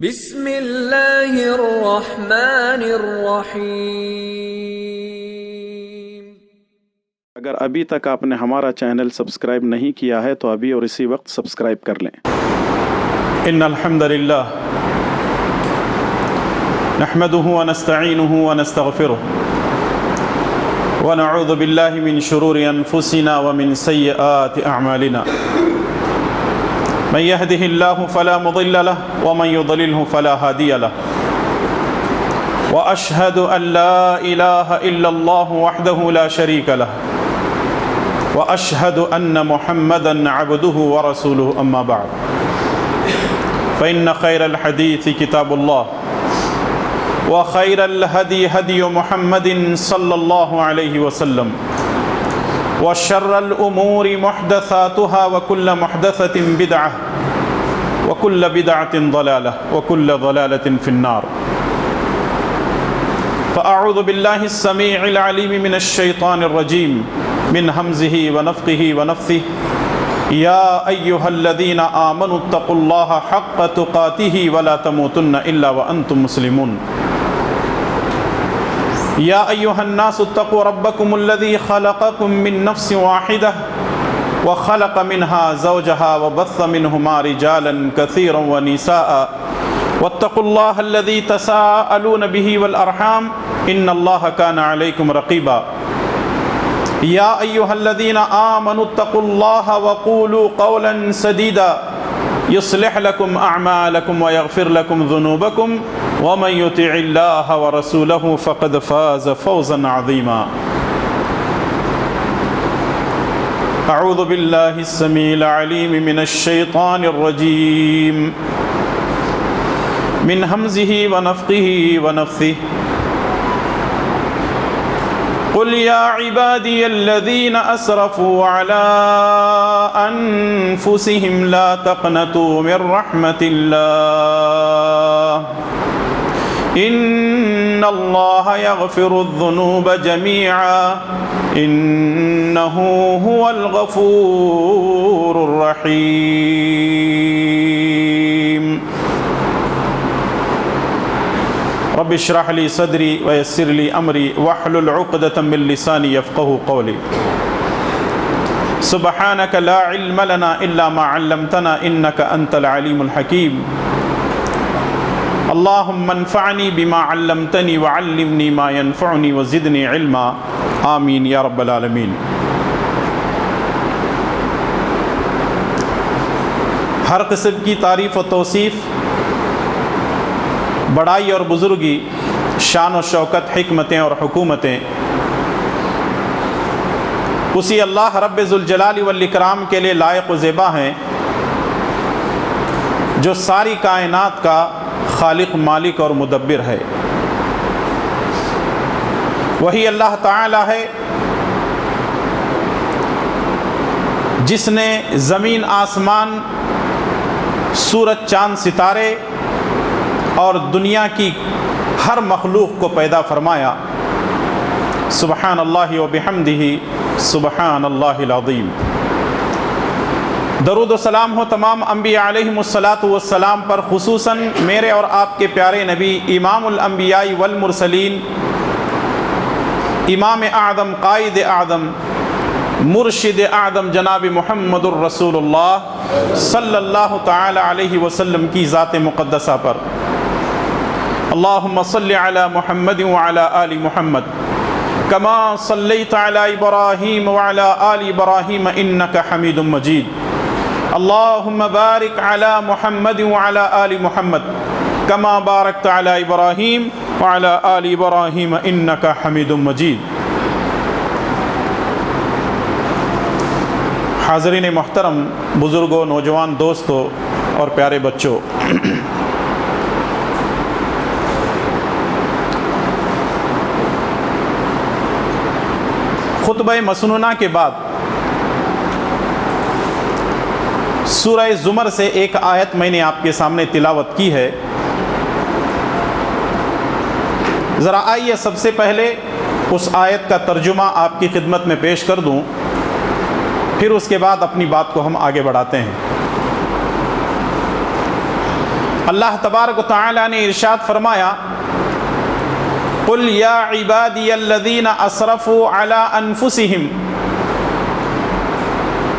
بسم اللہ الرحمن الرحیم۔ اگر ابھی تک آپ نے ہمارا چینل سبسکرائب نہیں کیا ہے تو ابھی اور اسی وقت سبسکرائب کر لیں۔ ان الحمد للہ نحمده ونستعینه ونستغفره ونعوذ باللہ من شرور انفسنا ومن سیئات اعمالنا من يهده الله فلا مضل له ومن يضلله فلا هادي له واشهد ان لا اله الا الله وحده لا شريك له واشهد ان محمدا عبده ورسوله اما بعد فإن خير الحديث كتاب الله وخير الهدي هدي محمد صلى الله عليه وسلم وشر الأمور محدثاتها وكل محدثة بدعة وكل بدعة ضلالة وكل ضلالة في النار فأعوذ بالله السميع العليم من الشيطان الرجيم من همزه ونفخه ونفثه يا أيها الذين آمنوا اتقوا الله حق تقاته ولا تموتن إلا وأنتم مسلمون يا أيها الناس اتقوا ربكم الذي خلقكم من نفس واحدة وخلق منها زوجها وبث منهما رجالا كثيرا ونساء واتقوا الله الذي تساءلون به والأرحام إن الله كان عليكم رقيبا يا أيها الذين آمنوا اتقوا الله وقولوا قولا سديدا يصلح لكم أعمالكم ويغفر لكم ذنوبكم ومن يطع الله ورسوله فقد فاز فوزا عظيما أعوذ بالله السميع العليم من الشيطان الرجيم من همزه ونفخه ونفثه قل يا عبادي الذين أسرفوا على أنفسهم لا تقنطوا من رحمة الله إن الله يغفر الذنوب جميعا إنه هو الغفور الرحيم رب اشرح لي صدري ويسر لي أمري واحلل عقدة من لساني يفقهوا قولي سبحانك لا علم لنا إلا ما علمتنا إنك أنت العليم الحكيم اللهم انفعني بما علمتني وعلمني ما ينفعني وزدني علما آمین یا رب العالمین۔ ہر قسم کی تعریف و توصیف، بڑائی اور بزرگی، شان و شوکت، حکمتیں اور حکومتیں اسی اللہ رب ذوالجلال والاکرام کے لیے لائق و زیبا ہیں، جو ساری کائنات کا خالق، مالک اور مدبر ہے۔ وہی اللہ تعالی ہے جس نے زمین، آسمان، سورج، چاند، ستارے اور دنیا کی ہر مخلوق کو پیدا فرمایا۔ سبحان اللہ و بحمدہ سبحان اللہ العظیم۔ درود و سلام ہو تمام انبیاء علیہم الصلاۃ پر، خصوصاً میرے اور آپ کے پیارے نبی امام الانبیاء والمرسلین، امام اعظم، قائد اعظم، مرشد اعظم جناب محمد الرسول اللہ صلی اللہ تعالی علیہ وسلم کی ذات مقدسہ پر۔ اللہم صلی علی محمد وعلی آل محمد کما صلیت علی ابراہیم وعلی آل ابراہیم انک حمید مجید۔ اللہم بارک علی محمد وعلی آل محمد کما بارکت علی ابراہیم وعلی آل ابراہیم انک حمید مجید۔ حاضرین محترم، بزرگوں، نوجوان دوستوں اور پیارے بچوں، خطبہ مسنونہ کے بعد سورہ زمر سے ایک آیت میں نے آپ کے سامنے تلاوت کی ہے۔ ذرا آئیے سب سے پہلے اس آیت کا ترجمہ آپ کی خدمت میں پیش کر دوں، پھر اس کے بعد اپنی بات کو ہم آگے بڑھاتے ہیں۔ اللہ تبارک و تعالی نے ارشاد فرمایا قل یا عبادی الذین اسرفوا علی انفسہم،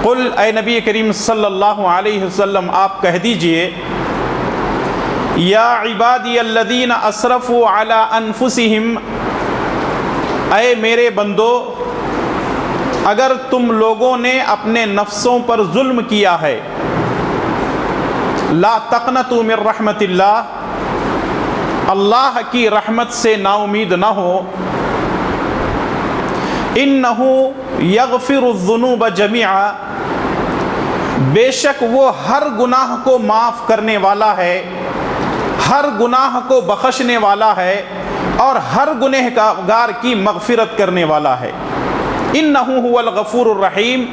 قل اے نبی کریم صلی اللہ علیہ وسلم آپ کہہ دیجئے یا عبادی الذین اسرفوا علی انفسہم، اے میرے بندو اگر تم لوگوں نے اپنے نفسوں پر ظلم کیا ہے، لا تقنطوا من رحمت اللہ، اللہ کی رحمت سے نا امید نہ ہو، انہ یغفر الذنوب جمیعا، بے شک وہ ہر گناہ کو معاف کرنے والا ہے، ہر گناہ کو بخشنے والا ہے اور ہر گنہگار کی مغفرت کرنے والا ہے۔ انہ هو الغفور الرحیم،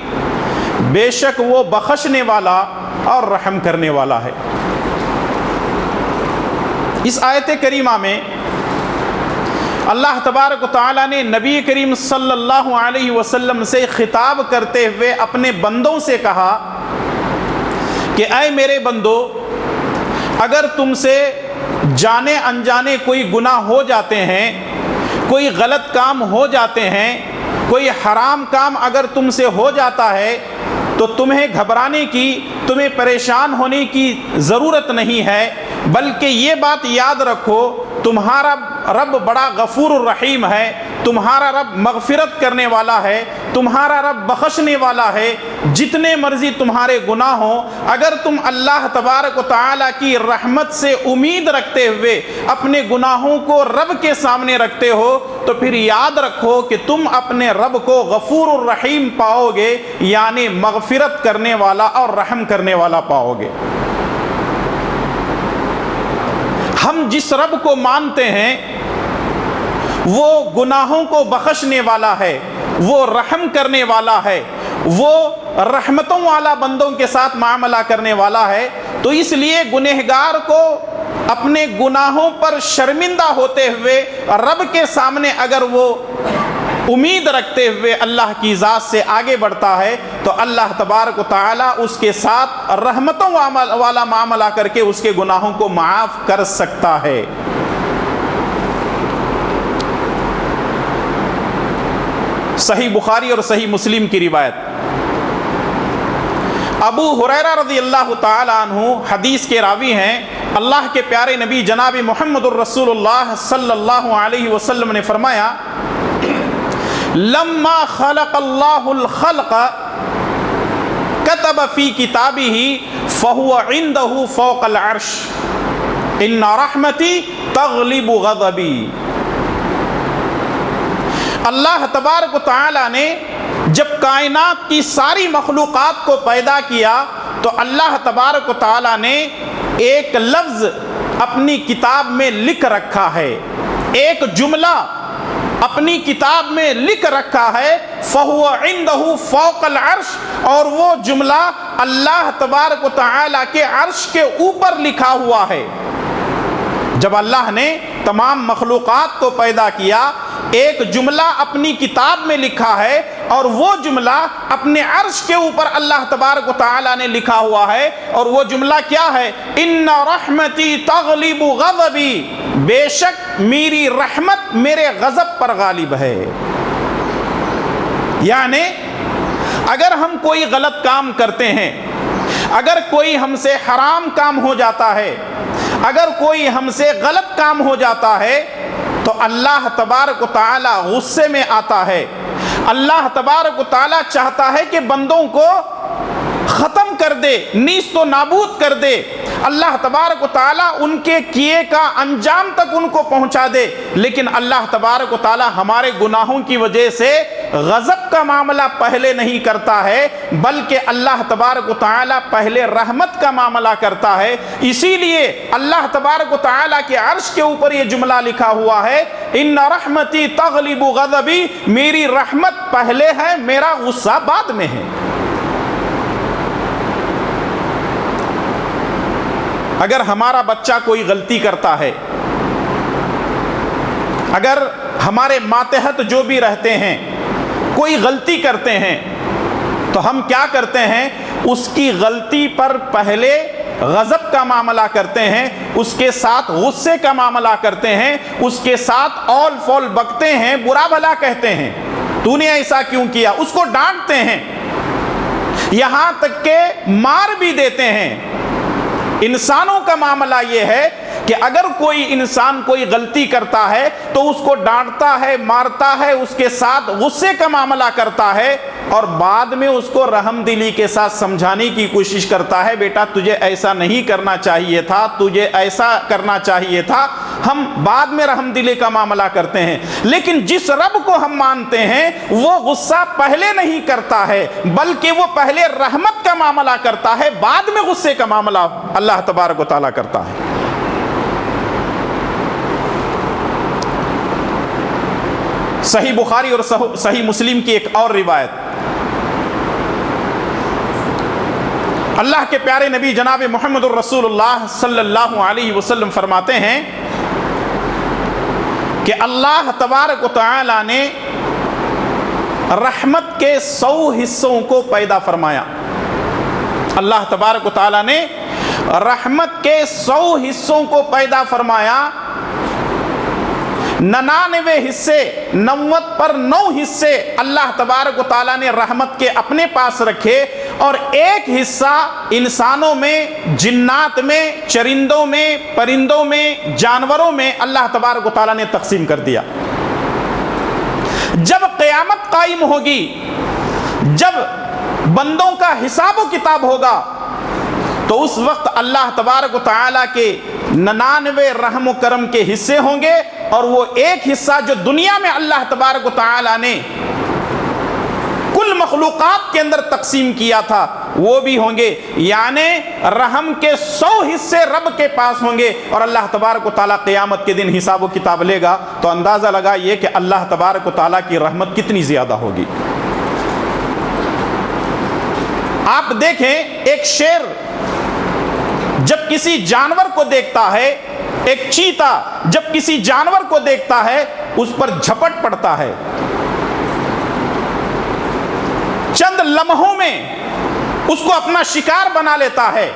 بے شک وہ بخشنے والا اور رحم کرنے والا ہے۔ اس آیت کریمہ میں اللہ تبارک و تعالیٰ نے نبی کریم صلی اللہ علیہ وسلم سے خطاب کرتے ہوئے اپنے بندوں سے کہا کہ اے میرے بندو اگر تم سے جانے انجانے کوئی گناہ ہو جاتے ہیں، کوئی غلط کام ہو جاتے ہیں، کوئی حرام کام اگر تم سے ہو جاتا ہے تو تمہیں گھبرانے کی، تمہیں پریشان ہونے کی ضرورت نہیں ہے، بلکہ یہ بات یاد رکھو تمہارا رب بڑا غفور الرحیم ہے، تمہارا رب مغفرت کرنے والا ہے، تمہارا رب بخشنے والا ہے۔ جتنے مرضی تمہارے گناہ ہوں، اگر تم اللہ تبارک و تعالیٰ کی رحمت سے امید رکھتے ہوئے اپنے گناہوں کو رب کے سامنے رکھتے ہو تو پھر یاد رکھو کہ تم اپنے رب کو غفور الرحیم پاؤ گے، یعنی مغفرت کرنے والا اور رحم کرنے والا پاؤ گے۔ ہم جس رب کو مانتے ہیں وہ گناہوں کو بخشنے والا ہے، وہ رحم کرنے والا ہے، وہ رحمتوں والا بندوں کے ساتھ معاملہ کرنے والا ہے، تو اس لیے گنہگار کو اپنے گناہوں پر شرمندہ ہوتے ہوئے رب کے سامنے اگر وہ امید رکھتے ہوئے اللہ کی ذات سے آگے بڑھتا ہے تو اللہ تبارک و تعالیٰ اس کے ساتھ رحمتوں والا معاملہ کر کے اس کے گناہوں کو معاف کر سکتا ہے۔ صحیح بخاری اور صحیح مسلم کی روایت، ابو ہریرہ رضی اللہ تعالی عنہ حدیث کے راوی ہیں، اللہ کے پیارے نبی جناب محمد الرسول اللہ صلی اللہ علیہ وسلم نے فرمایا لما خلق اللہ الخلق كتب فی کتابہ فہو عنده فوق العرش ان رحمتی تغلب غضبی۔ اللہ تبارک و تعالی نے جب کائنات کی ساری مخلوقات کو پیدا کیا تو اللہ تبارک و تعالی نے ایک لفظ اپنی کتاب میں لکھ رکھا ہے، ایک جملہ اپنی کتاب میں لکھ رکھا ہے، فَهُوَ عِنْدَهُ فَوْقَ الْعَرْشِ، اور وہ جملہ اللہ تبارک و تعالی کے عرش کے اوپر لکھا ہوا ہے۔ جب اللہ نے تمام مخلوقات کو پیدا کیا ایک جملہ اپنی کتاب میں لکھا ہے اور وہ جملہ اپنے عرش کے اوپر اللہ تبارک و تعالی نے لکھا ہوا ہے، اور وہ جملہ کیا ہے؟ ان رحمتی تغلب غضبی، بے شک میری رحمت میرے غضب پر غالب ہے۔ یعنی اگر ہم کوئی غلط کام کرتے ہیں، اگر کوئی ہم سے حرام کام ہو جاتا ہے، اگر کوئی ہم سے غلط کام ہو جاتا ہے تو اللہ تبارک و تعالی غصے میں آتا ہے، اللہ تبارک و تعالی چاہتا ہے کہ بندوں کو ختم کر دے، نیست و نابود کر دے، اللہ تبارک و تعالیٰ ان کے کیے کا انجام تک ان کو پہنچا دے، لیکن اللہ تبارک و تعالیٰ ہمارے گناہوں کی وجہ سے غضب کا معاملہ پہلے نہیں کرتا ہے، بلکہ اللہ تبارک و تعالیٰ پہلے رحمت کا معاملہ کرتا ہے۔ اسی لیے اللہ تبارک و تعالیٰ کے عرش کے اوپر یہ جملہ لکھا ہوا ہے، ان رحمتی تغلب غضبی، میری رحمت پہلے ہے، میرا غصہ بعد میں ہے۔ اگر ہمارا بچہ کوئی غلطی کرتا ہے، اگر ہمارے ماتحت جو بھی رہتے ہیں کوئی غلطی کرتے ہیں تو ہم کیا کرتے ہیں؟ اس کی غلطی پر پہلے غضب کا معاملہ کرتے ہیں، اس کے ساتھ غصے کا معاملہ کرتے ہیں، اس کے ساتھ اول فول بکتے ہیں، برا بھلا کہتے ہیں، تو نے ایسا کیوں کیا، اس کو ڈانٹتے ہیں، یہاں تک کہ مار بھی دیتے ہیں۔ انسانوں کا معاملہ یہ ہے کہ اگر کوئی انسان کوئی غلطی کرتا ہے تو اس کو ڈانٹتا ہے، مارتا ہے، اس کے ساتھ غصے کا معاملہ کرتا ہے، اور بعد میں اس کو رحم دلی کے ساتھ سمجھانے کی کوشش کرتا ہے، بیٹا تجھے ایسا نہیں کرنا چاہیے تھا، تجھے ایسا کرنا چاہیے تھا۔ ہم بعد میں رحم دلی کا معاملہ کرتے ہیں، لیکن جس رب کو ہم مانتے ہیں وہ غصہ پہلے نہیں کرتا ہے، بلکہ وہ پہلے رحمت کا معاملہ کرتا ہے، بعد میں غصے کا معاملہ اللہ تبارک و تعالیٰ کرتا ہے۔ صحیح بخاری اور صحیح مسلم کی ایک اور روایت، اللہ کے پیارے نبی جناب محمد الرسول اللہ صلی اللہ علیہ وسلم فرماتے ہیں کہ اللہ تبارک و تعالی نے رحمت کے 100 حصوں کو پیدا فرمایا۔ اللہ تبارک و تعالی نے رحمت کے 100 حصوں کو پیدا فرمایا، 99 حصے، 90 پر 9 حصے اللہ تبارک و تعالیٰ نے رحمت کے اپنے پاس رکھے، اور ایک حصہ انسانوں میں، جنات میں، چرندوں میں، پرندوں میں، جانوروں میں اللہ تبارک و تعالیٰ نے تقسیم کر دیا۔ جب قیامت قائم ہوگی، جب بندوں کا حساب و کتاب ہوگا، تو اس وقت اللہ تبارک و تعالیٰ کے 99 رحم و کرم کے حصے ہوں گے، اور وہ ایک حصہ جو دنیا میں اللہ تبارک و تعالیٰ نے کل مخلوقات کے اندر تقسیم کیا تھا وہ بھی ہوں گے، یعنی رحم کے 100 حصے رب کے پاس ہوں گے، اور اللہ تبارک و تعالیٰ قیامت کے دن حساب و کتاب لے گا۔ تو اندازہ لگائیے کہ اللہ تبارک و تعالیٰ کی رحمت کتنی زیادہ ہوگی۔ آپ دیکھیں، ایک شیر جب کسی جانور کو دیکھتا ہے، ایک چیتا جب کسی جانور کو دیکھتا ہے اس پر جھپٹ پڑتا ہے، چند لمحوں میں اس کو اپنا شکار بنا لیتا ہے،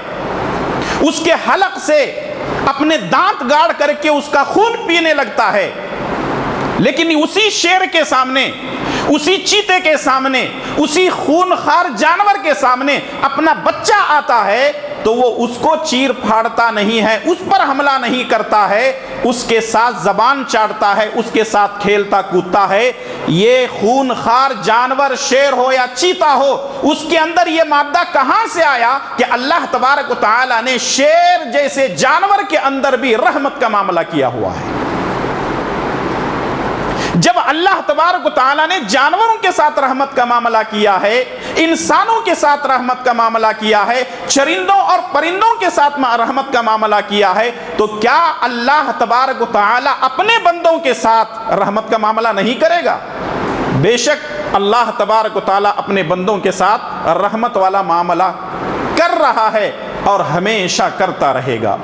اس کے حلق سے اپنے دانت گاڑ کر کے اس کا خون پینے لگتا ہے۔ لیکن اسی شیر کے سامنے، اسی چیتے کے سامنے، اسی خونخوار جانور کے سامنے اپنا بچہ آتا ہے تو وہ اس کو چیر پھاڑتا نہیں ہے، اس پر حملہ نہیں کرتا ہے، اس کے ساتھ زبان چاٹتا ہے، اس کے ساتھ کھیلتا کودتا ہے۔ یہ خونخوار جانور شیر ہو یا چیتا ہو، اس کے اندر یہ مادہ کہاں سے آیا کہ اللہ تبارک و تعالیٰ نے شیر جیسے جانور کے اندر بھی رحمت کا معاملہ کیا ہوا ہے۔ جب اللہ تبارک و تعالیٰ نے جانوروں کے ساتھ رحمت کا معاملہ کیا ہے، انسانوں کے ساتھ رحمت کا معاملہ کیا ہے، چرندوں اور پرندوں کے ساتھ رحمت کا معاملہ کیا ہے، تو کیا اللہ تبارک و تعالیٰ اپنے بندوں کے ساتھ رحمت کا معاملہ نہیں کرے گا؟ بے شک اللہ تبارک و تعالیٰ اپنے بندوں کے ساتھ رحمت والا معاملہ کر رہا ہے اور ہمیشہ کرتا رہے گا۔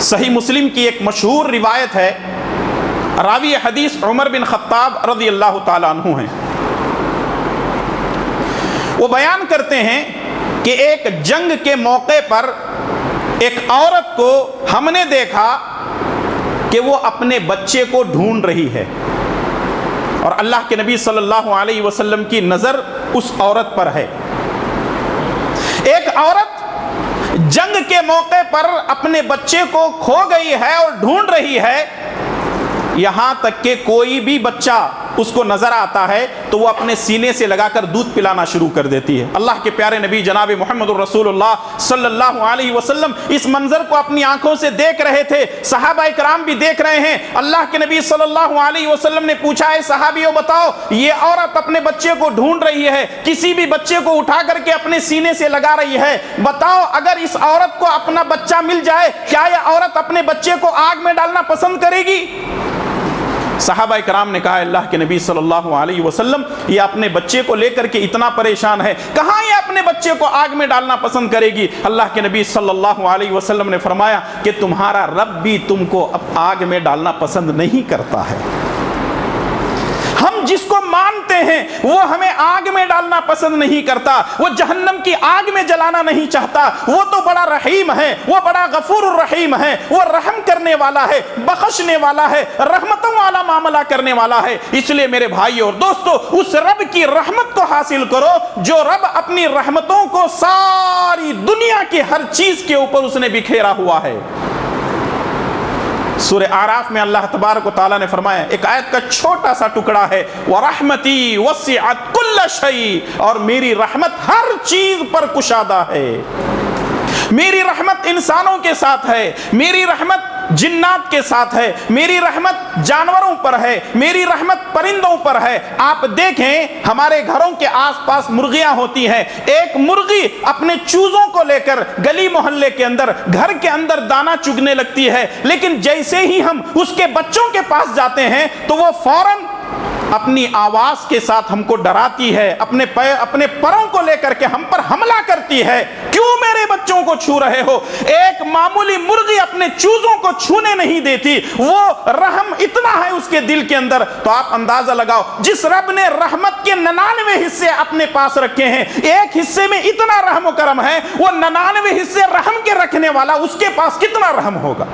صحیح مسلم کی ایک مشہور روایت ہے، راوی حدیث عمر بن خطاب رضی اللہ تعالیٰ عنہ ہیں۔ وہ بیان کرتے ہیں کہ ایک جنگ کے موقع پر ایک عورت کو ہم نے دیکھا کہ وہ اپنے بچے کو ڈھونڈ رہی ہے، اور اللہ کے نبی صلی اللہ علیہ وسلم کی نظر اس عورت پر ہے۔ ایک عورت جنگ کے موقع پر اپنے بچے کو کھو گئی ہے اور ڈھونڈ رہی ہے، یہاں تک کہ کوئی بھی بچہ اس کو نظر آتا ہے تو وہ اپنے سینے سے لگا کر دودھ پلانا شروع کر دیتی ہے۔ اللہ کے پیارے نبی جناب محمد الرسول اللہ صلی اللہ علیہ وسلم اس منظر کو اپنی آنکھوں سے دیکھ رہے تھے، صحابہ کرام بھی دیکھ رہے ہیں۔ اللہ کے نبی صلی اللہ علیہ وسلم نے پوچھا، اے صحابیوں بتاؤ، یہ عورت اپنے بچے کو ڈھونڈ رہی ہے، کسی بھی بچے کو اٹھا کر کے اپنے سینے سے لگا رہی ہے، بتاؤ اگر اس عورت کو اپنا بچہ مل جائے کیا یہ عورت اپنے بچے کو آگ میں ڈالنا پسند کرے گی؟ صحابہ کرام نے کہا، اللہ کے نبی صلی اللہ علیہ وسلم یہ اپنے بچے کو لے کر کے اتنا پریشان ہے، کہاں یہ اپنے بچے کو آگ میں ڈالنا پسند کرے گی؟ اللہ کے نبی صلی اللہ علیہ وسلم نے فرمایا کہ تمہارا رب بھی تم کو اب آگ میں ڈالنا پسند نہیں کرتا ہے۔ ہم جس کو مانتے ہیں وہ ہمیں آگ میں ڈالنا پسند نہیں کرتا، وہ جہنم کی آگ میں جلانا نہیں چاہتا، وہ تو بڑا رحیم ہے، وہ بڑا غفور الرحیم ہے، وہ رحم کرنے والا ہے، بخشنے والا ہے، رحمتوں والا معاملہ کرنے والا ہے۔ اس لیے میرے بھائی اور دوستو، اس رب کی رحمت کو حاصل کرو جو رب اپنی رحمتوں کو ساری دنیا کی ہر چیز کے اوپر اس نے بکھیرا ہوا ہے۔ سورہ اعراف میں اللہ تبارک و تعالیٰ نے فرمایا، ایک آیت کا چھوٹا سا ٹکڑا ہے، وَرَحْمَتِي وَسِعَتْ كُلَّ شَيْءٍ، اور میری رحمت ہر چیز پر کشادہ ہے۔ میری رحمت انسانوں کے ساتھ ہے، میری رحمت جنات کے ساتھ ہے، میری رحمت جانوروں پر ہے، میری رحمت پرندوں پر ہے۔ آپ دیکھیں ہمارے گھروں کے آس پاس مرغیاں ہوتی ہیں، ایک مرغی اپنے چوزوں کو لے کر گلی محلے کے اندر گھر کے اندر دانا چگنے لگتی ہے، لیکن جیسے ہی ہم اس کے بچوں کے پاس جاتے ہیں تو وہ فوراً اپنی آواز کے ساتھ ہم کو ڈراتی ہے، اپنے پروں کو لے کر کے ہم پر حملہ کرتی ہے، کیوں میرے بچوں کو چھو رہے ہو؟ ایک معمولی مرغی اپنے چوزوں کو چھونے نہیں دیتی، وہ رحم اتنا ہے اس کے دل کے اندر۔ تو آپ اندازہ لگاؤ، جس رب نے رحمت کے 99 حصے اپنے پاس رکھے ہیں، ایک حصے میں اتنا رحم و کرم ہے، وہ 99 حصے رحم کے رکھنے والا اس کے پاس کتنا رحم ہوگا؟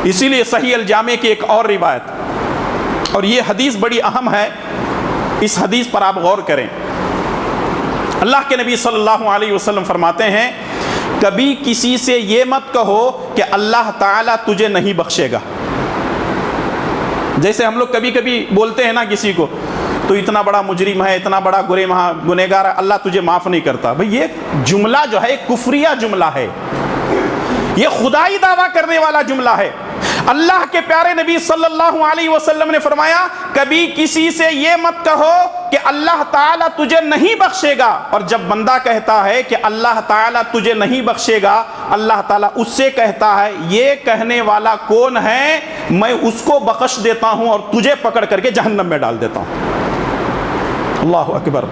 اسی لیے صحیح الجامع کی ایک اور روایت، اور یہ حدیث بڑی اہم ہے، اس حدیث پر آپ غور کریں۔ اللہ کے نبی صلی اللہ علیہ وسلم فرماتے ہیں، کبھی کسی سے یہ مت کہو کہ اللہ تعالیٰ تجھے نہیں بخشے گا۔ جیسے ہم لوگ کبھی کبھی بولتے ہیں نا کسی کو، تو اتنا بڑا مجرم ہے، اتنا بڑا گنہگار ہے، اللہ تجھے معاف نہیں کرتا۔ بھئی یہ جملہ جو ہے کفریہ جملہ ہے، یہ خدائی دعویٰ کرنے والا جملہ ہے۔ اللہ کے پیارے نبی صلی اللہ علیہ وسلم نے فرمایا، کبھی کسی سے یہ مت کہو کہ اللہ تعالیٰ تجھے نہیں بخشے گا۔ اور جب بندہ کہتا ہے کہ اللہ تعالیٰ تجھے نہیں بخشے گا، اللہ تعالیٰ اس سے کہتا ہے، یہ کہنے والا کون ہے؟ میں اس کو بخش دیتا ہوں اور تجھے پکڑ کر کے جہنم میں ڈال دیتا ہوں۔ اللہ اکبر،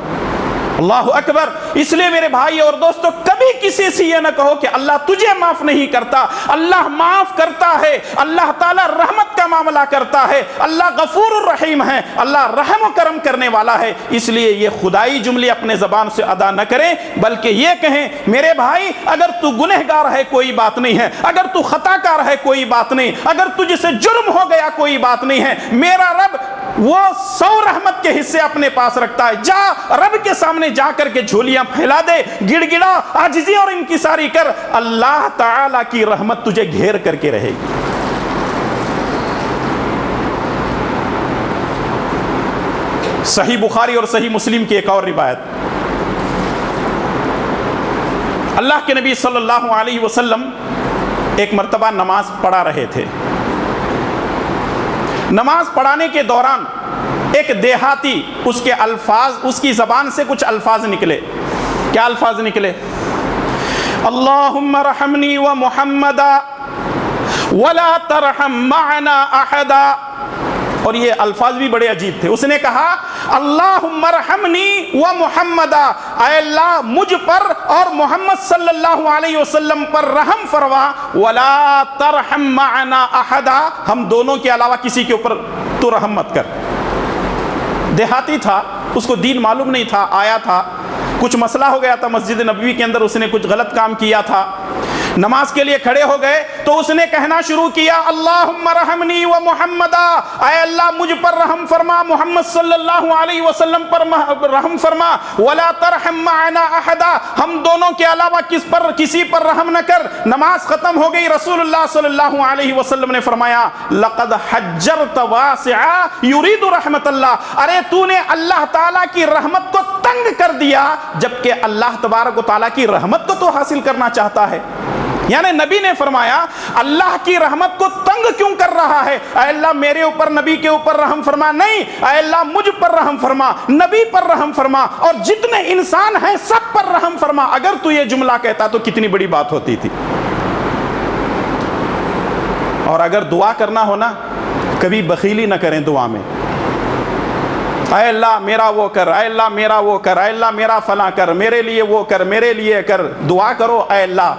اللہ اکبر۔ اس لیے میرے بھائی اور دوستو، کبھی کسی سے یہ نہ کہو کہ اللہ تجھے معاف نہیں کرتا۔ اللہ معاف کرتا ہے، اللہ تعالیٰ رحمت کا معاملہ کرتا ہے، اللہ غفور الرحیم ہے، اللہ رحم و کرم کرنے والا ہے۔ اس لیے یہ خدائی جملے اپنے زبان سے ادا نہ کریں، بلکہ یہ کہیں، میرے بھائی اگر تو گنہگار ہے کوئی بات نہیں ہے، اگر تو خطا کار ہے کوئی بات نہیں، اگر تجھ سے جرم ہو گیا کوئی بات نہیں ہے، میرا رب وہ 100 رحمت کے حصے اپنے پاس رکھتا ہے۔ جا رب کے سامنے جا کر کے جھولیاں پھیلا دے، گڑ گڑا، عاجزی اور انکساری کر، اللہ تعالی کی رحمت تجھے گھیر کر کے رہے گی۔ صحیح بخاری اور صحیح مسلم کی ایک اور روایت، اللہ کے نبی صلی اللہ علیہ وسلم ایک مرتبہ نماز پڑھا رہے تھے۔ نماز پڑھانے کے دوران ایک دیہاتی، اس کے الفاظ، اس کی زبان سے کچھ الفاظ نکلے۔ کیا الفاظ نکلے؟ اللہم رحمنی و محمدا ولا ترحم معنا احدا۔ اور یہ الفاظ بھی بڑے عجیب تھے۔ اس نے کہا، اللہم ارحمنی و محمدا، اے اللہ مجھ پر اور محمد صلی اللہ علیہ وسلم پر رحم فرما، ولا ترحم معنا احدا، ہم دونوں کے علاوہ کسی کے اوپر تو رحم مت کر۔ دیہاتی تھا، اس کو دین معلوم نہیں تھا، آیا تھا، کچھ مسئلہ ہو گیا تھا مسجد نبوی کے اندر، اس نے کچھ غلط کام کیا تھا، نماز کے لیے کھڑے ہو گئے تو اس نے کہنا شروع کیا، اللہم رحمنی و محمدا، اے اللہ مجھ پر رحم فرما، محمد صلی اللہ علیہ وسلم پر رحم فرما، ولا ترحم معنا احدا، ہم دونوں کے علاوہ کسی پر رحم نہ کر۔ نماز ختم ہو گئی، رسول اللہ صلی اللہ علیہ وسلم نے فرمایا، لقد حجرت واسعا یرید رحمت اللہ، ارے تو نے اللہ تعالیٰ کی رحمت کو تنگ کر دیا، جبکہ اللہ تبارک و تعالیٰ کی رحمت کو تو حاصل کرنا چاہتا ہے۔ یعنی نبی نے فرمایا، اللہ کی رحمت کو تنگ کیوں کر رہا ہے؟ اے اللہ میرے اوپر، نبی کے اوپر رحم فرما، نہیں، اے اللہ مجھ پر رحم فرما، نبی پر رحم فرما، اور جتنے انسان ہیں سب پر رحم فرما۔ اگر تو یہ جملہ کہتا تو کتنی بڑی بات ہوتی تھی۔ اور اگر دعا کرنا ہونا، کبھی بخیلی نہ کریں دعا میں، اے اللہ میرا وہ کر، اے اللہ میرا وہ کر، اے اللہ میرا فلاں کر، میرے لیے وہ کر، میرے لیے کر، دعا کرو، اے اللہ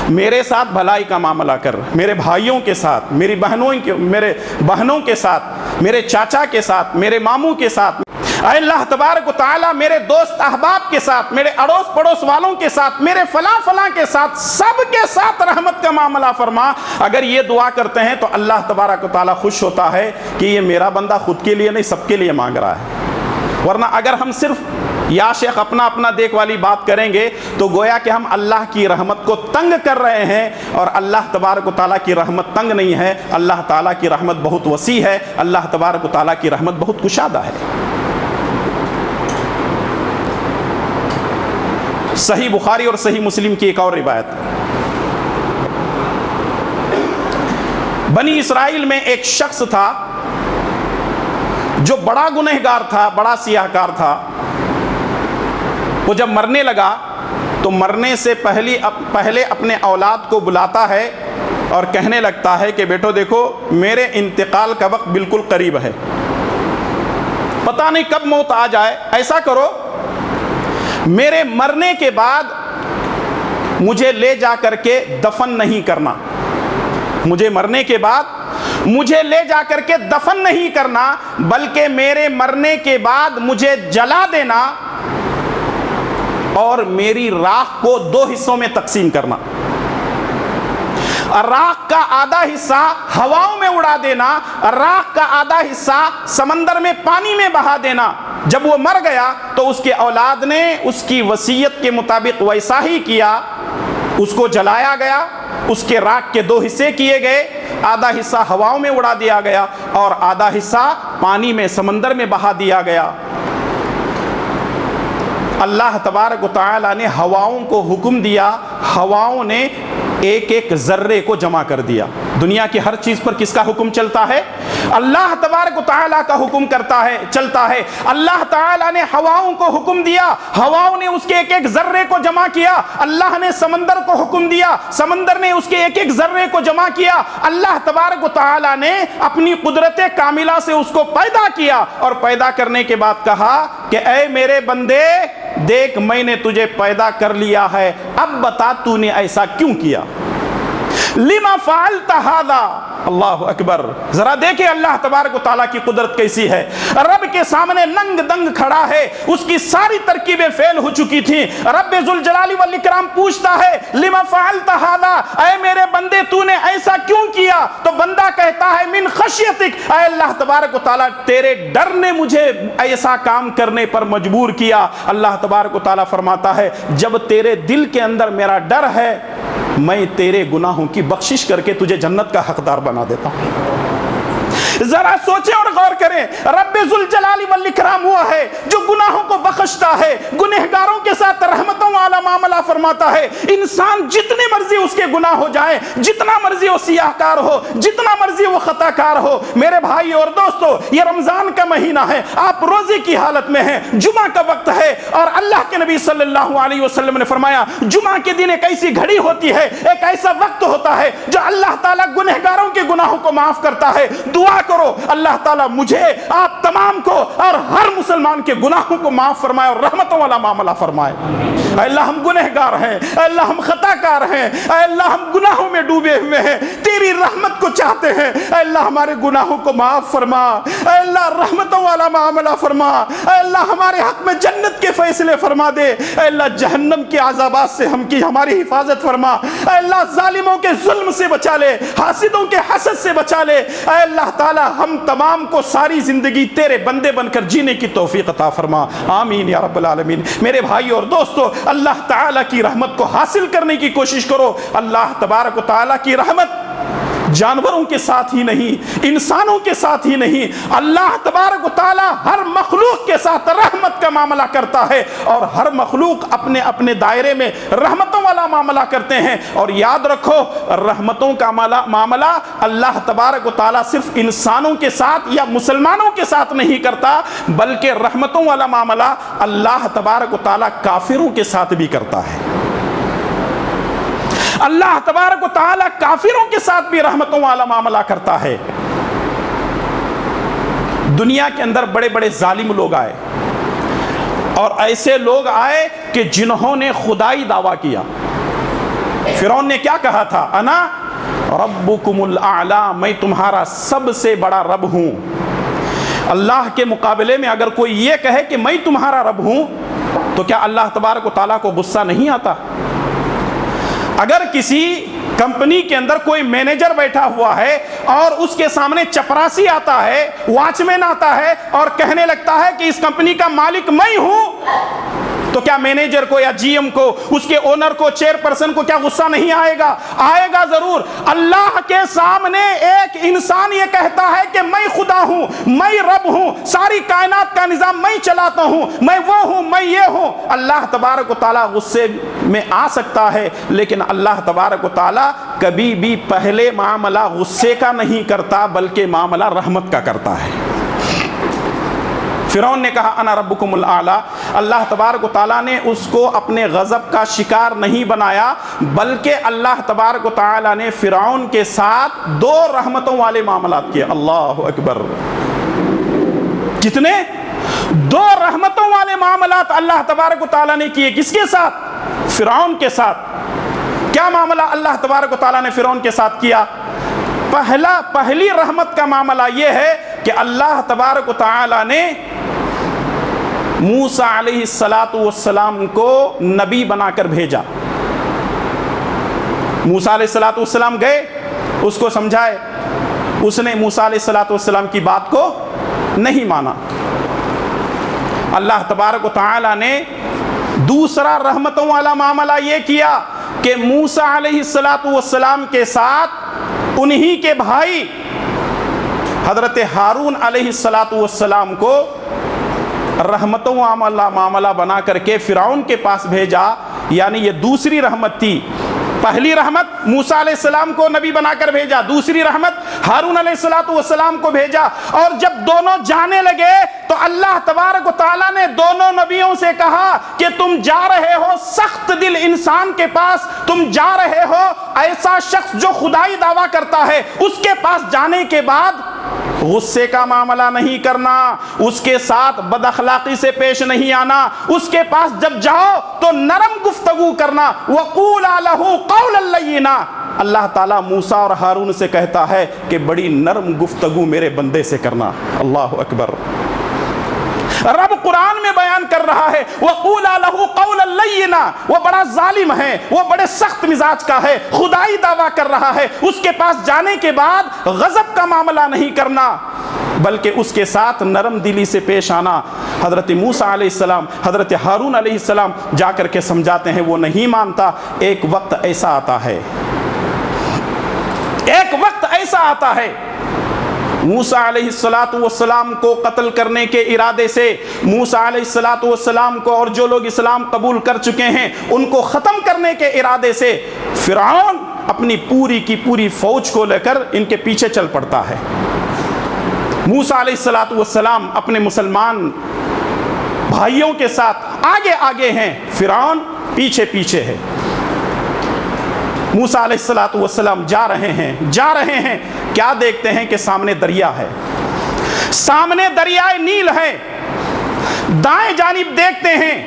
میرے ساتھ بھلائی کا معاملہ کر، میرے بھائیوں کے ساتھ، میرے بہنوں کے ساتھ، میرے چاچا کے ساتھ، میرے ماموں کے ساتھ، اے اللہ تبارک و تعالیٰ میرے دوست احباب کے ساتھ، میرے اڑوس پڑوس والوں کے ساتھ، میرے فلاں کے ساتھ، سب کے ساتھ رحمت کا معاملہ فرما۔ اگر یہ دعا کرتے ہیں تو اللہ تبارک و تعالیٰ خوش ہوتا ہے کہ یہ میرا بندہ خود کے لیے نہیں سب کے لیے مانگ رہا ہے۔ ورنہ اگر ہم صرف یا شیخ اپنا اپنا دیکھ والی بات کریں گے تو گویا کہ ہم اللہ کی رحمت کو تنگ کر رہے ہیں، اور اللہ تبارک و تعالیٰ کی رحمت تنگ نہیں ہے، اللہ تعالیٰ کی رحمت بہت وسیع ہے، اللہ تبارک و تعالیٰ کی رحمت بہت کشادہ ہے۔ صحیح بخاری اور صحیح مسلم کی ایک اور روایت، بنی اسرائیل میں ایک شخص تھا جو بڑا گنہگار تھا، بڑا سیاہکار تھا۔ وہ جب مرنے لگا تو مرنے سے پہلے اپنے اولاد کو بلاتا ہے اور کہنے لگتا ہے کہ بیٹو دیکھو میرے انتقال کا وقت بالکل قریب ہے، پتہ نہیں کب موت آ جائے، ایسا کرو میرے مرنے کے بعد مجھے لے جا کر کے دفن نہیں کرنا، مجھے مرنے کے بعد مجھے لے جا کر کے دفن نہیں کرنا، بلکہ میرے مرنے کے بعد مجھے جلا دینا اور میری راکھ کو 2 حصوں میں تقسیم کرنا، راکھ کا آدھا حصہ ہواؤں میں اڑا دینا، راکھ کا آدھا حصہ سمندر میں پانی میں بہا دینا۔ جب وہ مر گیا تو اس کے اولاد نے اس کی وصیت کے مطابق ویسا ہی کیا، اس کو جلایا گیا، اس کے راکھ کے 2 حصے کیے گئے، آدھا حصہ ہواؤں میں اڑا دیا گیا اور آدھا حصہ پانی میں سمندر میں بہا دیا گیا۔ اللہ تبارک و تعالیٰ نے ہواؤں کو حکم دیا، ہواؤں نے ایک ایک ذرے کو جمع کر دیا۔ دنیا کی ہر چیز پر کس کا حکم چلتا ہے؟ اللہ تبارک و تعالیٰ کا حکم چلتا ہے۔ اللہ تعالیٰ نے ہواؤں کو حکم دیا، ہواؤں نے اس کے ایک ایک ذرے کو جمع کیا۔ اللہ نے سمندر کو حکم دیا، سمندر نے اس کے ایک ایک ذرے کو جمع کیا۔ اللہ تبارک و تعالیٰ نے اپنی قدرت کاملہ سے اس کو پیدا کیا، اور پیدا کرنے کے بعد کہا کہ اے میرے بندے دیکھ میں نے تجھے پیدا کر لیا ہے، اب بتا تو نے ایسا کیوں کیا؟ لما فعلت هذا؟ اللہ اکبر، ذرا دیکھیں اللہ تبارک و تعالیٰ کی قدرت کیسی ہے۔ رب کے سامنے ننگ دنگ کھڑا ہے، اس کی ساری ترکیبیں فیل ہو چکی تھیں۔ رب ذوالجلال والاکرام پوچھتا ہے لما فعلت هذا، اے میرے بندے تو نے ایسا کیوں کیا؟ تو بندہ کہتا ہے من خشیتک، اے اللہ تبارک و تعالیٰ تیرے ڈر نے مجھے ایسا کام کرنے پر مجبور کیا۔ اللہ تبارک و تعالیٰ فرماتا ہے جب تیرے دل کے اندر میرا ڈر ہے میں تیرے گناہوں کی بخشش کر کے تجھے جنت کا حقدار بنا دیتا ہوں۔ ذرا سوچیں اور غور کریں، رب ذوالجلال والاکرام ہوا ہے جو گناہوں کو بخشتا ہے، گنہگاروں کے ساتھ رحمتوں والا معاملہ فرماتا ہے۔ انسان جتنے مرضی اس کے گناہ ہو جائیں، جتنا مرضی وہ سیاہکار ہو، جتنا مرضی وہ خطا کار ہو، میرے بھائی اور دوستو یہ رمضان کا مہینہ ہے، آپ روزے کی حالت میں ہیں، جمعہ کا وقت ہے، اور اللہ کے نبی صلی اللہ علیہ وسلم نے فرمایا جمعہ کے دن ایک ایسی گھڑی ہوتی ہے، ایک ایسا وقت ہوتا ہے جو اللہ تعالیٰ گنہگاروں کے گناہوں کو معاف کرتا ہے۔ دعا کرو اللہ تعالیٰ مجھے آپ تمام کو اور ہر مسلمان کے گناہوں کو معاف فرمائے اور رحمتوں والا معاملہ فرمائے۔ اے اللہ ہم گنہگار ہیں، اے اللہ ہم خطا کار ہیں، اے اللہ ہم گناہوں میں ڈوبے ہوئے ہیں، تیری رحمت کو چاہتے ہیں، اے اللہ ہمارے گناہوں کو معاف فرما، اے اللہ رحمتوں والا معاملہ فرما، اے اللہ ہمارے حق میں جنت کے فیصلے فرما دے، اے اللہ جہنم کے عذابات سے ہماری حفاظت فرما، اے اللہ ظالموں کے ظلم سے بچا لے، حاسدوں کے حسد سے بچا لے، اے اللہ تعالی ہم تمام کو ساری زندگی تیرے بندے بن کر جینے کی توفیق عطا فرما، آمین یا رب العالمین۔ میرے بھائی اور دوستو اللہ تعالیٰ کی رحمت کو حاصل کرنے کی کوشش کرو۔ اللہ تبارک و تعالیٰ کی رحمت جانوروں کے ساتھ ہی نہیں، انسانوں کے ساتھ ہی نہیں، اللہ تبارک و تعالیٰ ہر مخلوق کے ساتھ رحمت کا معاملہ کرتا ہے، اور ہر مخلوق اپنے اپنے دائرے میں رحمتوں والا معاملہ کرتے ہیں۔ اور یاد رکھو رحمتوں کا معاملہ اللہ تبارک و تعالیٰ صرف انسانوں کے ساتھ یا مسلمانوں کے ساتھ نہیں کرتا، بلکہ رحمتوں والا معاملہ اللہ تبارک و تعالیٰ کافروں کے ساتھ بھی کرتا ہے۔ اللہ تبارک و تعالیٰ کافروں کے ساتھ بھی رحمتوں والا معاملہ کرتا ہے۔ دنیا کے اندر بڑے بڑے ظالم لوگ آئے، اور ایسے لوگ آئے کہ جنہوں نے خدائی دعویٰ کیا، فرعون نے کیا کہا تھا؟ انا ربکم الاعلی، میں تمہارا سب سے بڑا رب ہوں۔ اللہ کے مقابلے میں اگر کوئی یہ کہے کہ میں تمہارا رب ہوں تو کیا اللہ تبارک و تعالیٰ کو غصہ نہیں آتا؟ اگر کسی کمپنی کے اندر کوئی مینیجر بیٹھا ہوا ہے اور اس کے سامنے چپراسی آتا ہے، واچ مین آتا ہے اور کہنے لگتا ہے کہ اس کمپنی کا مالک میں ہوں، تو کیا مینیجر کو یا جی ایم کو، اس کے اونر کو، چیئر پرسن کو کیا غصہ نہیں آئے گا؟ آئے گا ضرور۔ اللہ کے سامنے ایک انسان یہ کہتا ہے کہ میں خدا ہوں، میں رب ہوں، ساری کائنات کا نظام میں چلاتا ہوں، میں وہ ہوں، میں یہ ہوں۔ اللہ تبارک و تعالیٰ غصے میں آ سکتا ہے، لیکن اللہ تبارک و تعالیٰ کبھی بھی پہلے معاملہ غصے کا نہیں کرتا بلکہ معاملہ رحمت کا کرتا ہے۔ فرعون نے کہا انا ربکم الاعلی، اللہ تبارک و تعالیٰ نے اس کو اپنے غضب کا شکار نہیں بنایا، بلکہ اللہ تبارک و تعالیٰ نے فرعون کے ساتھ دو رحمتوں والے معاملات کیے۔ اللہ اکبر! کتنے؟ دو رحمتوں والے معاملات اللہ تبارک و تعالیٰ نے کیے۔ کس کے ساتھ؟ فرعون کے ساتھ۔ کیا معاملہ اللہ تبارک و تعالیٰ نے فرعون کے ساتھ کیا؟ پہلی رحمت کا معاملہ یہ ہے کہ اللہ تبارک و تعالیٰ نے موسیٰ علیہ السلام کو نبی بنا کر بھیجا۔ موسیٰ علیہ السلام گئے، اس کو سمجھائے، اس نے موسیٰ علیہ السلام کی بات کو نہیں مانا۔ اللہ تبارک و تعالیٰ نے دوسرا رحمتوں والا معاملہ یہ کیا کہ موسیٰ علیہ السلام کے ساتھ انہی کے بھائی حضرت ہارون علیہ السلام کو رحمتوں معاملہ بنا کر کے فرعون کے پاس بھیجا، یعنی یہ دوسری رحمت تھی۔ پہلی رحمت موسیٰ علیہ السلام کو نبی بنا کر بھیجا، دوسری رحمت ہارون علیہ السلام کو بھیجا، اور جب دونوں جانے لگے تو اللہ تبارک و تعالیٰ نے دونوں نبیوں سے کہا کہ تم جا رہے ہو سخت دل انسان کے پاس، تم جا رہے ہو ایسا شخص جو خدائی دعویٰ کرتا ہے، اس کے پاس جانے کے بعد غصے کا معاملہ نہیں کرنا، اس کے ساتھ بد اخلاقی سے پیش نہیں آنا، اس کے پاس جب جاؤ تو نرم گفتگو کرنا، وَقُولَا لَهُ قَوْلًا لَيِّنًا۔ اللہ تعالیٰ موسیٰ اور ہارون سے کہتا ہے کہ بڑی نرم گفتگو میرے بندے سے کرنا۔ اللہ اکبر! رب قرآن میں بیان کر رہا ہے وَقُولَا لَهُ قَوْلًا لَيِّنًا، وہ بڑا ظالم ہے، وہ بڑے سخت مزاج کا ہے، خدائی دعویٰ کر رہا ہے، اس کے پاس جانے کے بعد غضب کا معاملہ نہیں کرنا بلکہ اس کے ساتھ نرم دلی سے پیش آنا۔ حضرت موسیٰ علیہ السلام، حضرت ہارون علیہ السلام جا کر کے سمجھاتے ہیں، وہ نہیں مانتا۔ ایک وقت ایسا آتا ہے، ایک وقت ایسا آتا ہے موسیٰ علیہ السلام کو قتل کرنے کے ارادے سے، موسیٰ علیہ السلام کو اور جو لوگ اسلام قبول کر چکے ہیں ان کو ختم کرنے کے ارادے سے فرعون اپنی پوری کی پوری فوج کو لے کر ان کے پیچھے چل پڑتا ہے۔ موسیٰ علیہ السلام اپنے مسلمان بھائیوں کے ساتھ آگے آگے ہیں، فرعون پیچھے پیچھے ہے۔ موسیٰ علیہ السلام جا رہے ہیں، کیا دیکھتے ہیں کہ سامنے دریا ہے، سامنے دریائے نیل ہے۔ دائیں جانب دیکھتے ہیں،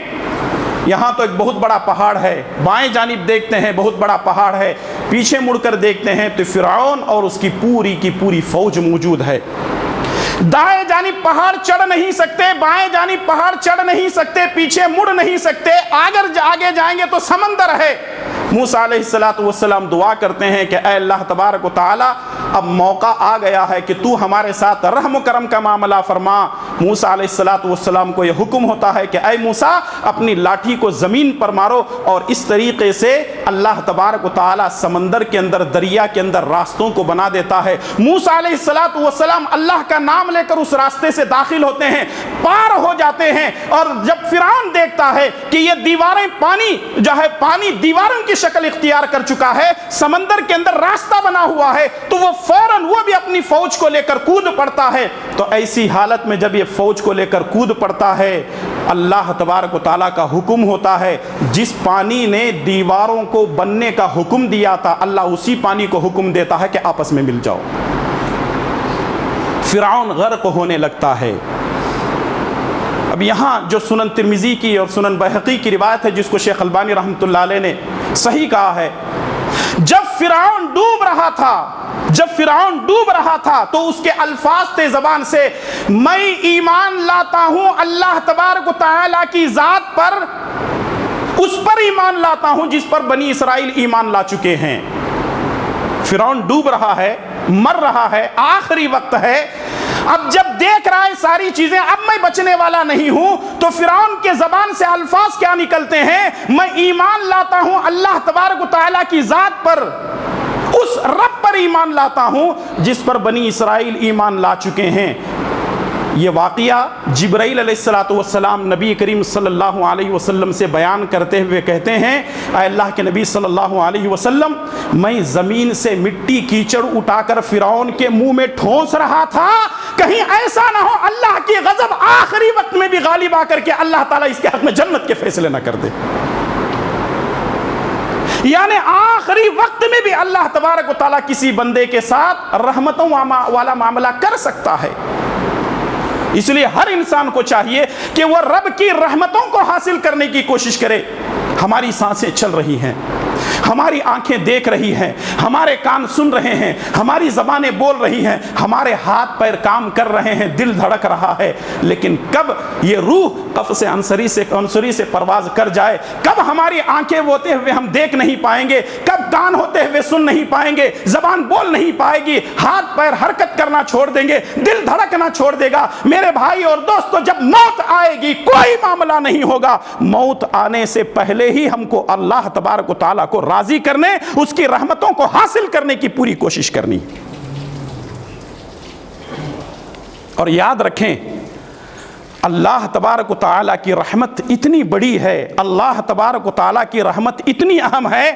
یہاں تو ایک بہت بڑا پہاڑ ہے، بائیں جانب دیکھتے ہیں بہت بڑا پہاڑ ہے، پیچھے مڑ کر دیکھتے ہیں تو فرعون اور اس کی پوری فوج موجود ہے۔ دائیں جانب پہاڑ چڑھ نہیں سکتے، بائیں جانب پہاڑ چڑھ نہیں سکتے، پیچھے مڑ نہیں سکتے، آگے جائیں گے تو سمندر ہے۔ موسیٰ علیہ السلام دعا کرتے ہیں کہ اے اللہ تبارک و تعالی، اب موقع آ گیا ہے کہ تو ہمارے ساتھ رحم و کرم کا معاملہ فرما۔ موسیٰ علیہ السلام کو یہ حکم ہوتا ہے کہ اے موسیٰ، اپنی لاٹھی کو زمین پر مارو، اور اس طریقے سے اللہ تبارک و تعالی سمندر کے اندر، دریا کے اندر راستوں کو بنا دیتا ہے۔ موسیٰ علیہ السلام اللہ کا نام لے کر اس راستے سے داخل ہوتے ہیں، پار ہو جاتے ہیں، اور جب فرعون دیکھتا ہے کہ یہ دیواریں پانی دیواروں کی شکل اختیار کر چکا ہے، سمندر کے اندر راستہ بنا ہوا ہے، تو وہ فوراً وہ بھی اپنی فوج کو لے کر کود پڑتا ہے۔ تو ایسی حالت میں جب یہ فوج کو لے کر کود پڑتا ہے، اللہ تبارک و تعالیٰ کا حکم ہوتا ہے، جس پانی نے دیواروں کو بننے کا حکم دیا تھا، اللہ اسی پانی کو حکم دیتا ہے کہ آپس میں مل جاؤ۔ فرعون غرق ہونے لگتا ہے۔ اب یہاں جو سنن ترمذی کی اور سنن بہقی کی روایت ہے، جس کو شیخ البانی رحمۃ اللہ علیہ نے صحیح کہا ہے، فرعون ڈوب رہا تھا تو اس کے الفاظ تھے زبان سے، میں ایمان لاتا ہوں اللہ تبارک و تعالیٰ کی ذات پر، اس پر ایمان لاتا ہوں جس پر بنی اسرائیل ایمان لا چکے ہیں۔ فرعون ڈوب رہا ہے، مر رہا ہے، آخری وقت ہے، اب جب دیکھ رہا ہے ساری چیزیں، اب میں بچنے والا نہیں ہوں، تو فرعون کے زبان سے الفاظ کیا نکلتے ہیں؟ میں ایمان لاتا ہوں اللہ تبارک و تعالیٰ کی ذات پر، اس رب پر ایمان لاتا ہوں جس پر بنی اسرائیل ایمان لا چکے ہیں۔ یہ واقعہ جبرائیل علیہ السلام نبی کریم صلی اللہ علیہ وسلم سے بیان کرتے ہوئے کہتے ہیں، اے اللہ کے نبی صلی اللہ علیہ وسلم، میں زمین سے مٹی کیچڑ اٹھا کر فرعون کے منہ میں ٹھونس رہا تھا، کہیں ایسا نہ ہو اللہ کی غضب آخری وقت میں بھی غالب آ کر کے اللہ تعالیٰ اس کے حق میں جنت کے فیصلے نہ کر دے۔ یعنی آخری وقت میں بھی اللہ تبارک و تعالیٰ کسی بندے کے ساتھ رحمتوں والا معاملہ کر سکتا ہے۔ اس لیے ہر انسان کو چاہیے کہ وہ رب کی رحمتوں کو حاصل کرنے کی کوشش کرے۔ ہماری سانسیں چل رہی ہیں، ہماری آنکھیں دیکھ رہی ہیں، ہمارے کان سن رہے ہیں، ہماری زبانیں بول رہی ہیں، ہمارے ہاتھ پیر کام کر رہے ہیں، دل دھڑک رہا ہے، لیکن کب یہ روح قفس عنصری سے پرواز کر جائے، کب ہماری آنکھیں ہوتے ہوئے ہم دیکھ نہیں پائیں گے، کب کان ہوتے ہوئے سن نہیں پائیں گے، زبان بول نہیں پائے گی، ہاتھ پیر حرکت کرنا چھوڑ دیں گے، دل دھڑکنا چھوڑ دے گا، میرے بھائی اور دوستو، جب موت آئے گی کوئی معاملہ نہیں ہوگا، موت آنے سے پہلے ہی ہم کو اللہ تبارک و تعالیٰ کو راضی کرنے، اس کی رحمتوں کو حاصل کرنے کی پوری کوشش کرنی۔ اور یاد رکھیں، اللہ تبارک و تعالیٰ کی رحمت اتنی بڑی ہے، اللہ تبارک و تعالیٰ کی رحمت اتنی اہم ہے،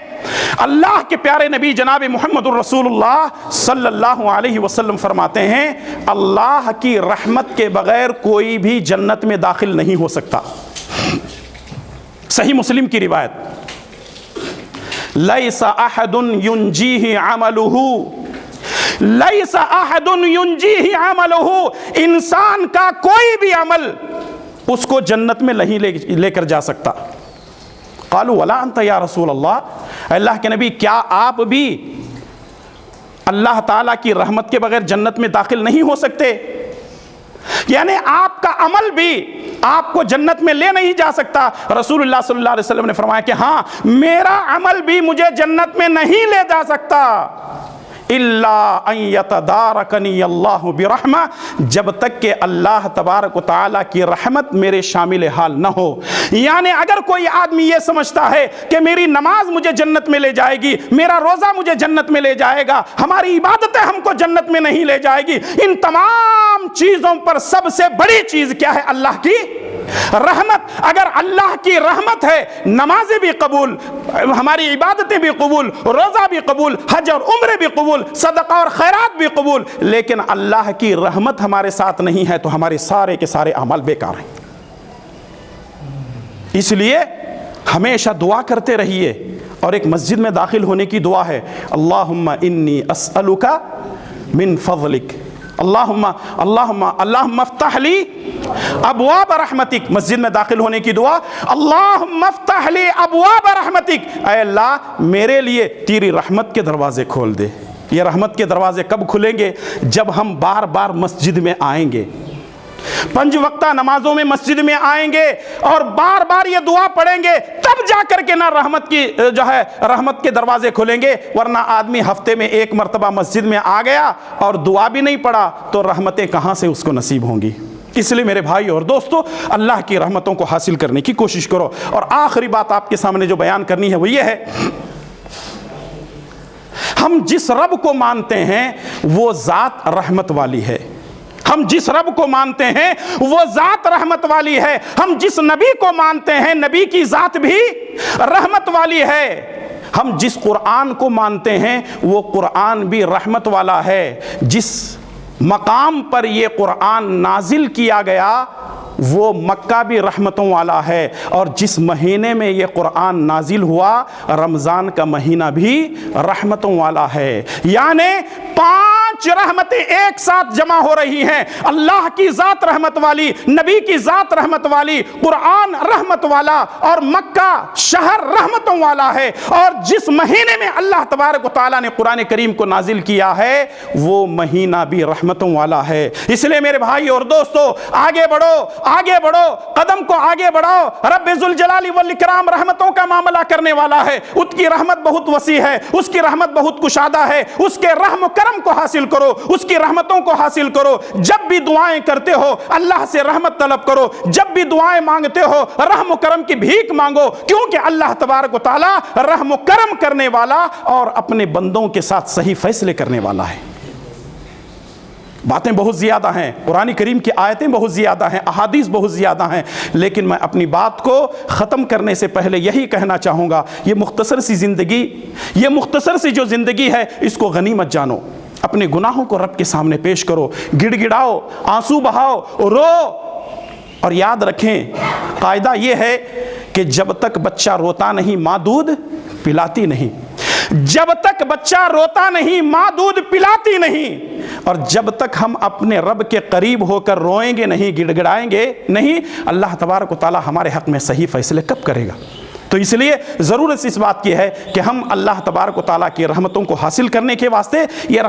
اللہ کے پیارے نبی جناب محمد الرسول اللہ صلی اللہ علیہ وسلم فرماتے ہیں، اللہ کی رحمت کے بغیر کوئی بھی جنت میں داخل نہیں ہو سکتا۔ صحیح مسلم کی روایت، لیس احد ینجیہ عملہ، لیس احد ینجیہ عملہ، انسان کا کوئی بھی عمل اس کو جنت میں نہیں لے کر جا سکتا۔ قالوا ولا انت یا رسول اللہ، اللہ کے نبی کیا آپ بھی اللہ تعالیٰ کی رحمت کے بغیر جنت میں داخل نہیں ہو سکتے؟ یعنی آپ کا عمل بھی آپ کو جنت میں لے نہیں جا سکتا؟ رسول اللہ صلی اللہ علیہ وسلم نے فرمایا کہ ہاں، میرا عمل بھی مجھے جنت میں نہیں لے جا سکتا، الا ان یتدارکنی اللہ برحمہ، جب تک کہ اللہ تبارک و تعالیٰ کی رحمت میرے شامل حال نہ ہو۔ یعنی اگر کوئی آدمی یہ سمجھتا ہے کہ میری نماز مجھے جنت میں لے جائے گی، میرا روزہ مجھے جنت میں لے جائے گا، ہماری عبادتیں ہم کو جنت میں نہیں لے جائے گی، ان تمام چیزوں پر سب سے بڑی چیز کیا ہے؟ اللہ کی رحمت۔ اگر اللہ کی رحمت ہے، نمازیں بھی قبول، ہماری عبادتیں بھی قبول، روزہ بھی قبول، حج اور عمرے بھی قبول، صدقہ اور خیرات بھی قبول، لیکن اللہ کی رحمت ہمارے ساتھ نہیں ہے تو ہمارے سارے کے سارے اعمال بیکار ہیں۔ اس لیے ہمیشہ دعا کرتے رہیے، اور ایک مسجد میں داخل ہونے کی دعا ہے، اللہم انی اسألک من فضلک، اللہم افتح لی ابواب رحمتک، مسجد میں داخل ہونے کی دعا، اللہم افتح لی ابواب رحمتک، اے اللہ میرے لیے تیری رحمت کے دروازے کھول دے۔ یہ رحمت کے دروازے کب کھلیں گے؟ جب ہم بار بار مسجد میں آئیں گے، 5 وقتہ نمازوں میں مسجد میں آئیں گے اور بار بار یہ دعا پڑھیں گے، تب جا کر کے نہ رحمت کی رحمت کے دروازے کھلیں گے، ورنہ آدمی ہفتے میں 1 مرتبہ مسجد میں آ گیا اور دعا بھی نہیں پڑھا تو رحمتیں کہاں سے اس کو نصیب ہوں گی؟ اس لیے میرے بھائی اور دوستو، اللہ کی رحمتوں کو حاصل کرنے کی کوشش کرو۔ اور آخری بات آپ کے سامنے جو بیان کرنی ہے وہ یہ ہے، ہم جس رب کو مانتے ہیں وہ ذات رحمت والی ہے، ہم جس رب کو مانتے ہیں وہ ذات رحمت والی ہے، ہم جس نبی کو مانتے ہیں نبی کی ذات بھی رحمت والی ہے، ہم جس قرآن کو مانتے ہیں وہ قرآن بھی رحمت والا ہے، جس مقام پر یہ قرآن نازل کیا گیا وہ مکہ بھی رحمتوں والا ہے، اور جس مہینے میں یہ قرآن نازل ہوا رمضان کا مہینہ بھی رحمتوں والا ہے۔ یعنی 5 5 رحمتیں ایک ساتھ جمع ہو رہی ہیں. اللہ کی ذات رحمت والی, نبی کی ذات رحمت والی, قرآن رحمت والا, اور مکہ شہر رحمتوں والا ہے. اور جس مہینے میں اللہ تبارک و تعالیٰ نے قرآن کریم کو نازل کیا ہے وہ مہینہ بھی رحمتوں والا ہے. اس لیے میرے بھائی اور دوستو, آگے بڑھو, آگے بڑھو, قدم کو آگے بڑھاؤ. رب ذوالجلال والاکرام رحمتوں کا معاملہ کرنے والا ہے. اس کی رحمت بہت وسیع ہے, اس کی رحمت بہت کشادہ ہے. اس کے رحم و کرم کو حاصل کرو, اس کی رحمتوں کو حاصل کرو. جب بھی دعائیں کرتے ہو اللہ سے رحمت طلب کرو, جب بھی دعائیں مانگتے ہو رحم و کرم کی بھیک مانگو, کیونکہ اللہ تبارک و تعالی رحم و کرم کرنے والا اور اپنے بندوں کے ساتھ صحیح فیصلے کرنے والا ہے. باتیں بہت زیادہ ہیں, قرآن کریم کی آیتیں بہت زیادہ ہیں, احادیث بہت زیادہ ہیں, لیکن میں اپنی بات کو ختم کرنے سے پہلے یہی کہنا چاہوں گا, یہ مختصر سی زندگی, یہ مختصر سی جو زندگی ہے اس کو غنیمت جانو. اپنے گناہوں کو رب کے سامنے پیش کرو, گڑ گڑاؤ, آنسو بہاؤ, رو, اور یاد رکھیں قاعدہ یہ ہے کہ جب تک بچہ روتا نہیں ماں دودھ پلاتی نہیں. جب تک بچہ روتا نہیں ماں دودھ پلاتی نہیں, اور جب تک ہم اپنے رب کے قریب ہو کر روئیں گے نہیں, گڑ گڑائیں گے نہیں, اللہ تبارک و تعالی ہمارے حق میں صحیح فیصلے کب کرے گا؟ تو اس لیے ضرورت اس بات کی ہے کہ ہم اللہ تبارک و تعالیٰ کی رحمتوں کو حاصل کرنے کے واسطے یہ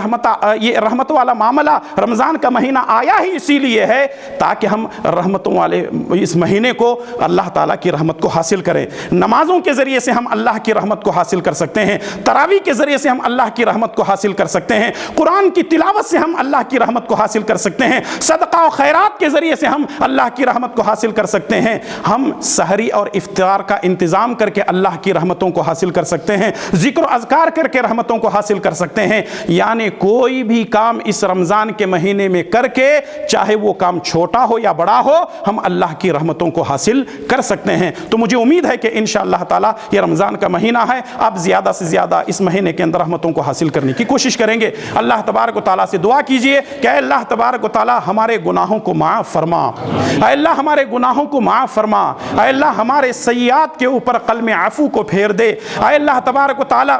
رحمت والا معاملہ رمضان کا مہینہ آیا ہی اسی لیے ہے تاکہ ہم رحمتوں والے اس مہینے کو اللہ تعالیٰ کی رحمت کو حاصل کریں. نمازوں کے ذریعے سے ہم اللہ کی رحمت کو حاصل کر سکتے ہیں, تراویح کے ذریعے سے ہم اللہ کی رحمت کو حاصل کر سکتے ہیں, قرآن کی تلاوت سے ہم اللہ کی رحمت کو حاصل کر سکتے ہیں, صدقہ و خیرات کے ذریعے سے ہم اللہ کی رحمت کو حاصل کر سکتے ہیں, ہم سحری اور افطار کا انتظام کر کے اللہ کی رحمتوں کو حاصل کر سکتے ہیں, ذکر و اذکار کر کے رحمتوں کو حاصل کر سکتے ہیں. یعنی کوئی بھی کام اس رمضان کے مہینے میں کر کے, چاہے وہ کام چھوٹا ہو یا بڑا ہو, ہم اللہ کی رحمتوں کو حاصل کر سکتے ہیں. تو مجھے امید ہے کہ انشاءاللہ تعالی یہ رمضان کا مہینہ ہے, آپ زیادہ سے زیادہ اس مہینے کے اندر رحمتوں کو حاصل کرنے کی کوشش کریں گے. اللہ تبارک و تعالیٰ سے دعا کیجئے کہ اے اللہ تبارک و تعالیٰ ہمارے گناہوں کو معاف فرما, اے اللہ ہمارے گناہوں کو معاف فرما, اے اللہ ہمارے سیئات کے اوپر قلم عفو کو پھیر دے, اے اللہ تبارک و تعالی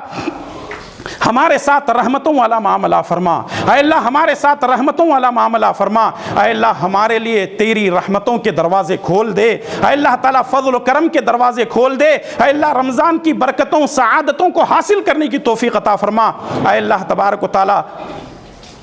ہمارے ساتھ رحمتوں والا معاملہ فرما, اے اللہ ہمارے ساتھ رحمتوں والا معاملہ فرما, اے اللہ ہمارے لیے تیری رحمتوں کے دروازے کھول دے, اے اللہ تعالیٰ فضل و کرم کے دروازے کھول دے, اے اللہ رمضان کی برکتوں سعادتوں کو حاصل کرنے کی توفیق عطا فرما, اے اللہ تبارک و تعالی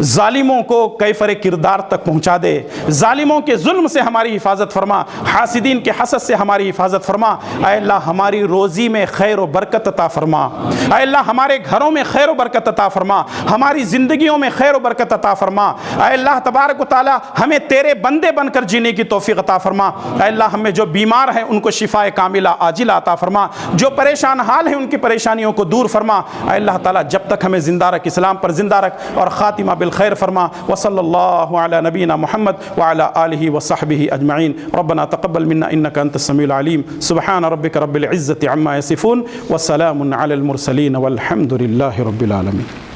ظالموں کو کیفر کردار تک پہنچا دے, ظالموں کے ظلم سے ہماری حفاظت فرما, حاسدین کے حسد سے ہماری حفاظت فرما, اے اللہ ہماری روزی میں خیر و برکت عطا فرما, اے اللہ ہمارے گھروں میں خیر و برکت عطا فرما, ہماری زندگیوں میں خیر و برکت عطا فرما, اے اللہ تبارک و تعالی ہمیں تیرے بندے بن کر جینے کی توفیق عطا فرما, اے اللہ ہمیں جو بیمار ہیں ان کو شفاء کاملہ عاجلہ عطا فرما, جو پریشان حال ہیں ان کی پریشانیوں کو دور فرما, اے اللہ تعالی جب تک ہمیں زندہ رکھ, اسلام پر زندہ رکھ اور خاتمہ بالخیر فرما. وصلی اللہ علی نبینا محمد وعلی آلہ وصحبہ اجمعین. ربنا تقبل منا انک انت السمیع العلیم. سبحان ربک رب العزة عما یصفون وسلام علی المرسلین والحمد للہ رب العالمین.